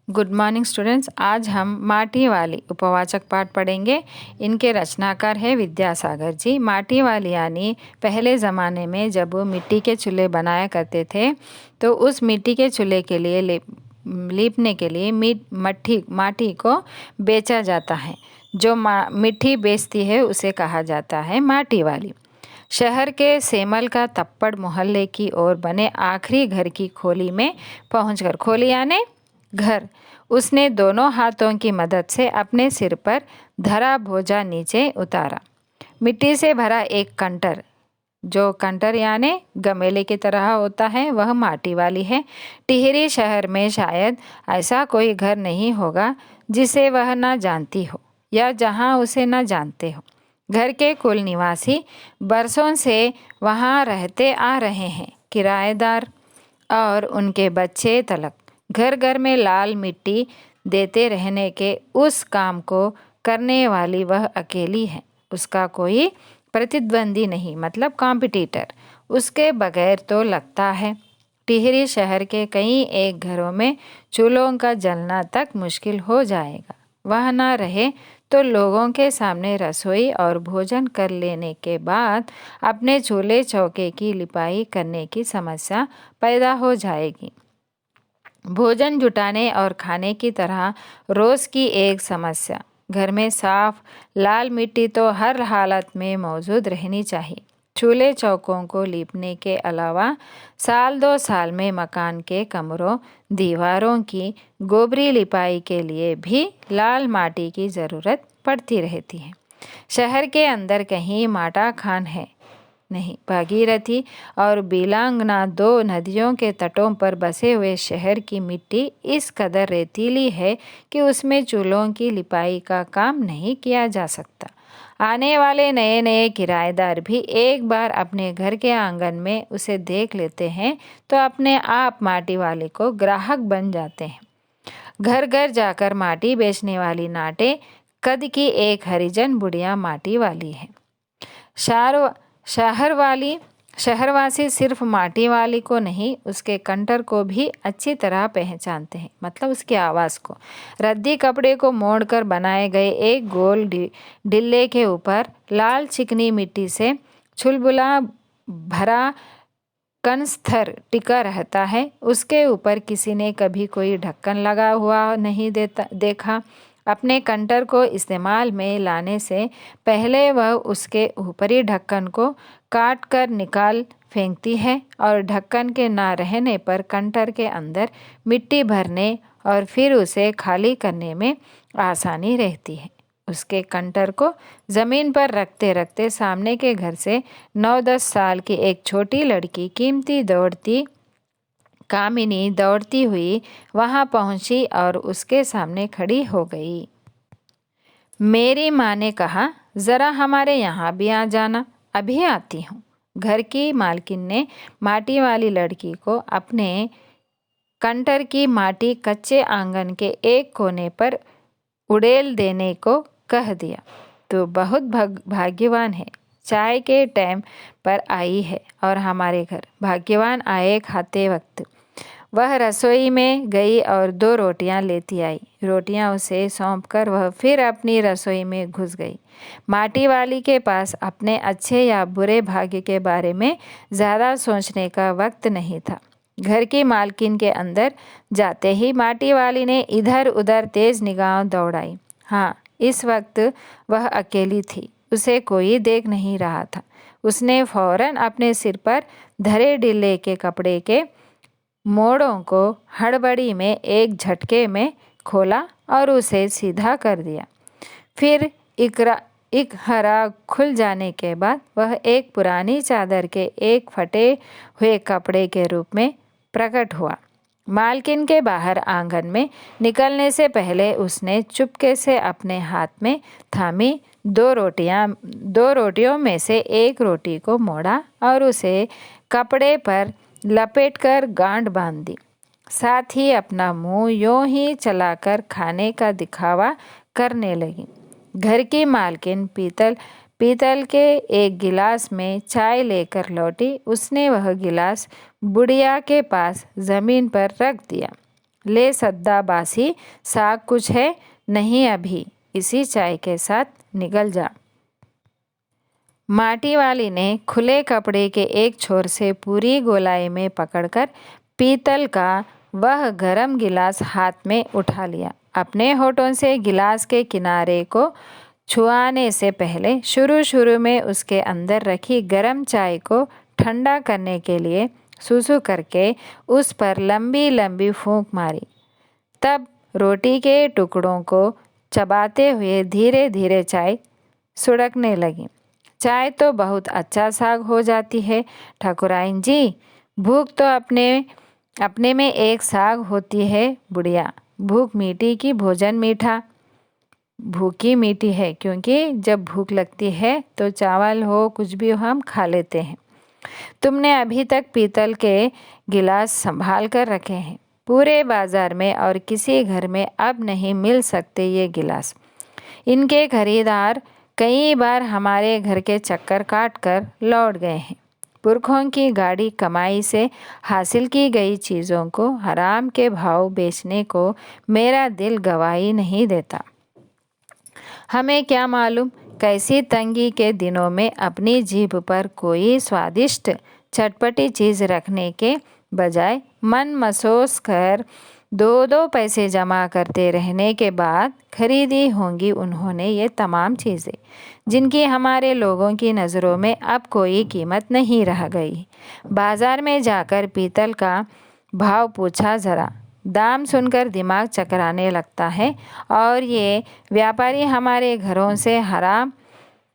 Good morning students. आज हम माटी वाली उपवाचक पाठ पढ़ेंगे। इनके रचनाकार है विद्यासागर जी। माटी वाली यानी पहले ज़माने में जब वो मिट्टी के चूल्हे बनाया करते थे तो उस मिट्टी के चूल्हे के लिए लीपने के लिए माटी को बेचा जाता है। जो मिट्टी बेचती है उसे कहा जाता है माटी वाली। शहर के सेमल का तप्पड़ मोहल्ले की ओर बने आखिरी घर की खोली में पहुंचकर, खोली यानी घर, उसने दोनों हाथों की मदद से अपने सिर पर धरा बोझा नीचे उतारा। मिट्टी से भरा एक कंटर, जो कंटर यानी गमेले की तरह होता है, वह माटी वाली है। टिहरी शहर में शायद ऐसा कोई घर नहीं होगा जिसे वह न जानती हो या जहां उसे न जानते हो। घर के कुल निवासी बरसों से वहां रहते आ रहे हैं, किराएदार और उनके बच्चे तलक। घर घर में लाल मिट्टी देते रहने के उस काम को करने वाली वह अकेली है। उसका कोई प्रतिद्वंदी नहीं, मतलब कॉम्पिटिटर, उसके बगैर तो लगता है टिहरी शहर के कई एक घरों में चूल्हों का जलना तक मुश्किल हो जाएगा। वह न रहे तो लोगों के सामने रसोई और भोजन कर लेने के बाद अपने चूल्हे चौके की लिपाई करने की समस्या पैदा हो जाएगी। भोजन जुटाने और खाने की तरह रोज़ की एक समस्या। घर में साफ लाल मिट्टी तो हर हालत में मौजूद रहनी चाहिए। चूल्हे चौकों को लीपने के अलावा साल दो साल में मकान के कमरों दीवारों की गोबरी लिपाई के लिए भी लाल माटी की ज़रूरत पड़ती रहती है। शहर के अंदर कहीं माटा खान है नहीं। भागीरथी और बिलांगना, दो नदियों के तटों पर बसे हुए शहर की मिट्टी इस कदर रेतीली है कि उसमें चूल्हों की लिपाई का काम नहीं किया जा सकता। आने वाले नए नए किराएदार भी एक बार अपने घर के आंगन में उसे देख लेते हैं तो अपने आप माटी वाले को ग्राहक बन जाते हैं। घर घर जाकर माटी बेचने वाली नाटे कद की एक हरिजन बुढ़िया माटी वाली है। शहरवासी सिर्फ माटी वाली को नहीं, उसके कंटर को भी अच्छी तरह पहचानते हैं, मतलब उसकी आवाज़ को। रद्दी कपड़े को मोड़कर बनाए गए एक गोल डिल्ले के ऊपर लाल चिकनी मिट्टी से छुलबुला भरा कंस्थर टिका रहता है। उसके ऊपर किसी ने कभी कोई ढक्कन लगा हुआ नहीं देखा। अपने कंटर को इस्तेमाल में लाने से पहले वह उसके ऊपरी ढक्कन को काट कर निकाल फेंकती है और ढक्कन के ना रहने पर कंटर के अंदर मिट्टी भरने और फिर उसे खाली करने में आसानी रहती है। उसके कंटर को ज़मीन पर रखते रखते सामने के घर से 9-10 साल की एक छोटी लड़की कामिनी दौड़ती हुई वहां पहुंची और उसके सामने खड़ी हो गई। मेरी माँ ने कहा, ज़रा हमारे यहाँ भी आ जाना। अभी आती हूँ। घर की मालकिन ने माटी वाली लड़की को अपने कंटर की माटी कच्चे आंगन के एक कोने पर उड़ेल देने को कह दिया। तो बहुत भाग्यवान है, चाय के टाइम पर आई है और हमारे घर। भाग्यवान आए खाते वक्त वह रसोई में गई और 2 रोटियां लेती आई। रोटियां उसे सौंपकर वह फिर अपनी रसोई में घुस गई। माटी वाली के पास अपने अच्छे या बुरे भाग्य के बारे में ज़्यादा सोचने का वक्त नहीं था। घर की मालकिन के अंदर जाते ही माटी वाली ने इधर उधर तेज निगाह दौड़ाई। हाँ, इस वक्त वह अकेली थी, उसे कोई देख नहीं रहा था। उसने फौरन अपने सिर पर धरे डिल्ले के कपड़े के मोड़ों को हड़बड़ी में एक झटके में खोला और उसे सीधा कर दिया। फिर इकहरा खुल जाने के बाद वह एक पुरानी चादर के एक फटे हुए कपड़े के रूप में प्रकट हुआ। मालकिन के बाहर आंगन में निकलने से पहले उसने चुपके से अपने हाथ में थामी 2 रोटियों में से एक रोटी को मोड़ा और उसे कपड़े पर लपेटकर गांठ बांध दी। साथ ही अपना मुंह यूं ही चलाकर खाने का दिखावा करने लगी। घर की मालकिन पीतल के एक गिलास में चाय लेकर लौटी। उसने वह गिलास बुढ़िया के पास ज़मीन पर रख दिया। ले सद्दा बासी, साग कुछ है नहीं अभी, इसी चाय के साथ निकल जा। माटी वाली ने खुले कपड़े के एक छोर से पूरी गोलाई में पकड़कर पीतल का वह गरम गिलास हाथ में उठा लिया। अपने होठों से गिलास के किनारे को छुआने से पहले शुरू में उसके अंदर रखी गरम चाय को ठंडा करने के लिए सुसु करके उस पर लंबी लंबी फूंक मारी। तब रोटी के टुकड़ों को चबाते हुए धीरे धीरे चाय सुड़कने लगी। चाय तो बहुत अच्छा साग हो जाती है ठाकुराइन जी। भूख तो अपने में एक साग होती है बुढ़िया। भूख मीठी की भोजन मीठा। भूखी मीठी है, क्योंकि जब भूख लगती है तो चावल हो कुछ भी हो हम खा लेते हैं। तुमने अभी तक पीतल के गिलास संभाल कर रखे हैं। पूरे बाजार में और किसी घर में अब नहीं मिल सकते ये गिलास। इनके खरीदार कई बार हमारे घर के चक्कर काट कर लौट गए हैं। पुरखों की गाड़ी कमाई से हासिल की गई चीज़ों को हराम के भाव बेचने को मेरा दिल गवाही नहीं देता। हमें क्या मालूम कैसी तंगी के दिनों में अपनी जीभ पर कोई स्वादिष्ट चटपटी चीज़ रखने के बजाय मन मसोस कर 2-2 पैसे जमा करते रहने के बाद खरीदी होंगी उन्होंने ये तमाम चीज़ें, जिनकी हमारे लोगों की नज़रों में अब कोई कीमत नहीं रह गई। बाजार में जाकर पीतल का भाव पूछा ज़रा। दाम सुनकर दिमाग चकराने लगता है और ये व्यापारी हमारे घरों से हराम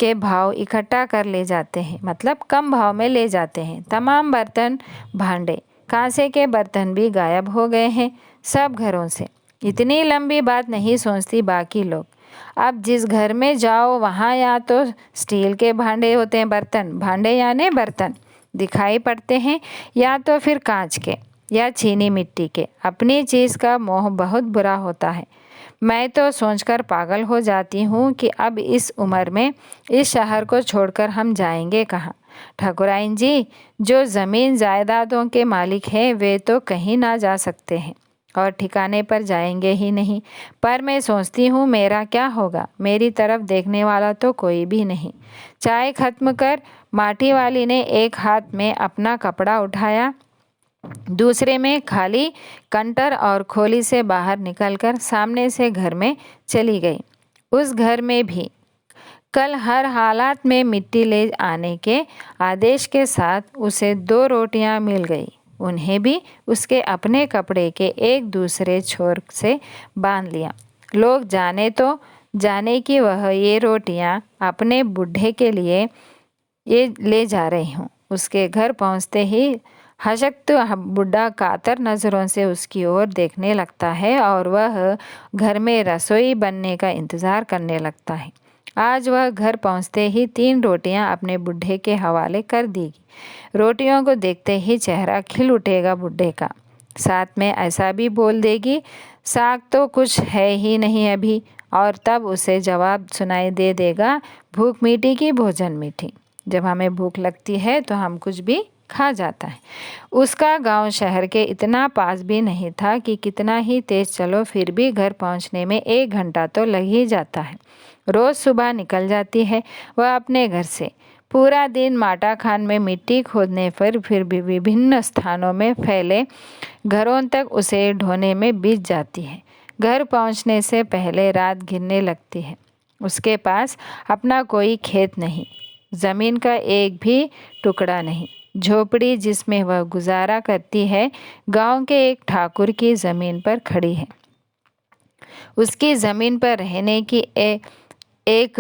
के भाव इकट्ठा कर ले जाते हैं, मतलब कम भाव में ले जाते हैं। तमाम बर्तन भांडे, कांसे के बर्तन भी गायब हो गए हैं सब घरों से। इतनी लंबी बात नहीं सोचती बाकी लोग। अब जिस घर में जाओ वहाँ या तो स्टील के भांडे होते हैं, बर्तन भांडे यानी बर्तन दिखाई पड़ते हैं, या तो फिर कांच के या चीनी मिट्टी के। अपनी चीज़ का मोह बहुत बुरा होता है। मैं तो सोचकर पागल हो जाती हूँ कि अब इस उम्र में इस शहर को छोड़कर हम जाएंगे कहाँ। ठाकुराइन जी, जो ज़मीन जायदादों के मालिक हैं वे तो कहीं ना जा सकते हैं और ठिकाने पर जाएंगे ही नहीं। पर मैं सोचती हूँ मेरा क्या होगा, मेरी तरफ देखने वाला तो कोई भी नहीं। चाय खत्म कर माटी वाली ने एक हाथ में अपना कपड़ा उठाया, दूसरे में खाली कंटर और खोली से बाहर निकलकर सामने से घर में चली गई। उस घर में भी कल हर हालात में मिट्टी ले आने के आदेश के साथ उसे 2 रोटियां मिल गई। उन्हें भी उसके अपने कपड़े के एक दूसरे छोर से बांध लिया। लोग जाने तो जाने कि वह ये रोटियां अपने बूढ़े के लिए ये ले जा रही हूँ। उसके घर पहुँचते ही हशक्त बुढ़ा कातर नज़रों से उसकी ओर देखने लगता है और वह घर में रसोई बनने का इंतज़ार करने लगता है। आज वह घर पहुंचते ही 3 रोटियां अपने बूढ़े के हवाले कर देगी। रोटियों को देखते ही चेहरा खिल उठेगा बूढ़े का। साथ में ऐसा भी बोल देगी, साग तो कुछ है ही नहीं अभी, और तब उसे जवाब सुनाई दे देगा, भूख मीठी की भोजन मीठी। जब हमें भूख लगती है तो हम कुछ भी खा जाता है। उसका गांव शहर के इतना पास भी नहीं था कि कितना ही तेज चलो फिर भी घर पहुंचने में 1 घंटा तो लग ही जाता है। रोज़ सुबह निकल जाती है वह अपने घर से। पूरा दिन माटा खान में मिट्टी खोदने पर फिर भी विभिन्न स्थानों में फैले घरों तक उसे ढोने में बीत जाती है। घर पहुंचने से पहले रात घिरने लगती है। उसके पास अपना कोई खेत नहीं, ज़मीन का एक भी टुकड़ा नहीं। झोपड़ी जिसमें वह गुजारा करती है गांव के एक ठाकुर की ज़मीन पर खड़ी है। उसकी ज़मीन पर रहने की एक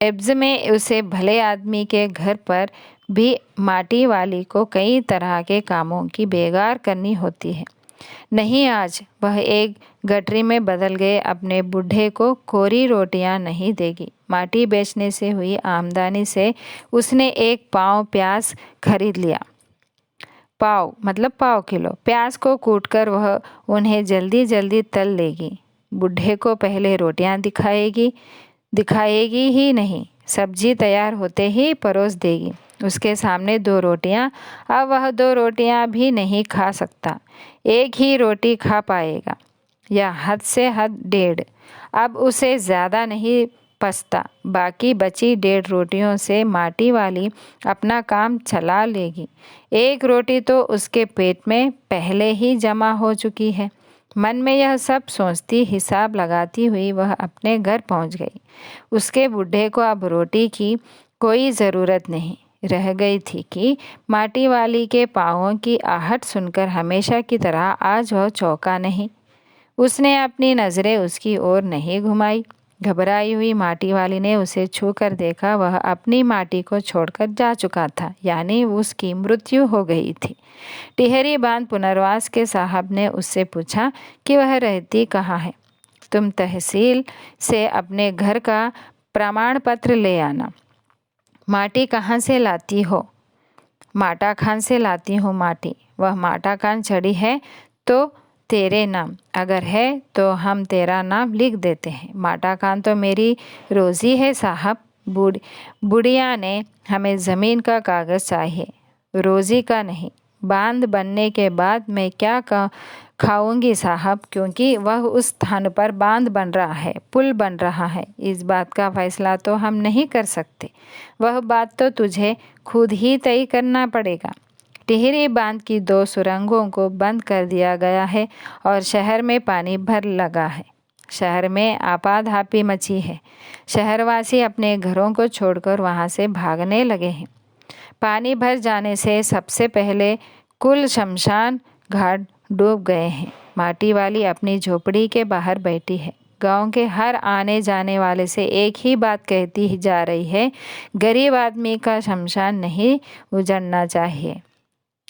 एब्ज में उसे भले आदमी के घर पर भी माटी वाली को कई तरह के कामों की बेगार करनी होती है। नहीं, आज वह एक गठरी में बदल गए अपने बूढ़े को कोरी रोटियां नहीं देगी। माटी बेचने से हुई आमदनी से उसने 1 पाव प्याज खरीद लिया। पाव मतलब पाव किलो प्याज को कूटकर वह उन्हें जल्दी जल्दी तल लेगी। बूढ़े को पहले रोटियां दिखाएगी ही नहीं, सब्जी तैयार होते ही परोस देगी। उसके सामने 2 रोटियां। अब वह 2 रोटियां भी नहीं खा सकता, एक ही रोटी खा पाएगा या हद से हद 1.5। अब उसे ज़्यादा नहीं पछता। बाकी बची 1.5 रोटियों से माटी वाली अपना काम चला लेगी। 1 रोटी तो उसके पेट में पहले ही जमा हो चुकी है। मन में यह सब सोचती, हिसाब लगाती हुई वह अपने घर पहुंच गई। उसके बूढ़े को अब रोटी की कोई ज़रूरत नहीं रह गई थी कि माटी वाली के पाँवों की आहट सुनकर हमेशा की तरह आज वह चौंका नहीं। उसने अपनी नज़रें उसकी ओर नहीं घुमाई। घबराई हुई माटी वाली ने उसे छू कर देखा। वह अपनी माटी को छोड़कर जा चुका था, यानी उसकी मृत्यु हो गई थी। टिहरी बांध पुनर्वास के साहब ने उससे पूछा कि वह रहती कहाँ है। तुम तहसील से अपने घर का प्रमाण पत्र ले आना। माटी कहाँ से लाती हो? माटा खान से लाती हूँ माटी। वह माटा खान चढ़ी है तो तेरे नाम, अगर है तो हम तेरा नाम लिख देते हैं। माटा खान तो मेरी रोज़ी है साहब। बुढ़िया ने हमें ज़मीन का कागज़ चाहिए, रोज़ी का नहीं। बांध बनने के बाद मैं क्या खाऊंगी साहब, क्योंकि वह उस स्थान पर बांध बन रहा है, पुल बन रहा है। इस बात का फैसला तो हम नहीं कर सकते, वह बात तो तुझे खुद ही तय करना पड़ेगा। टिहरी बांध की 2 सुरंगों को बंद कर दिया गया है और शहर में पानी भर लगा है। शहर में आपाधापी मची है। शहरवासी अपने घरों को छोड़कर वहां से भागने लगे हैं। पानी भर जाने से सबसे पहले कुल शमशान घाट डूब गए हैं। माटी वाली अपनी झोपड़ी के बाहर बैठी है। गांव के हर आने जाने वाले से एक ही बात कहती ही जा रही है, गरीब आदमी का शमशान नहीं उजड़ना चाहिए,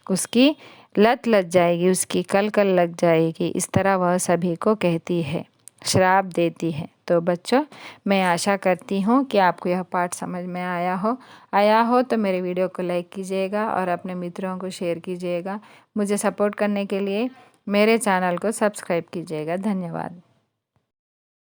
उसकी लत लग जाएगी, उसकी कल लग जाएगी। इस तरह वह सभी को कहती है, श्राप देती है। तो बच्चों, मैं आशा करती हूँ कि आपको यह पाठ समझ में आया हो तो मेरे वीडियो को लाइक कीजिएगा और अपने मित्रों को शेयर कीजिएगा। मुझे सपोर्ट करने के लिए मेरे चैनल को सब्सक्राइब कीजिएगा। धन्यवाद।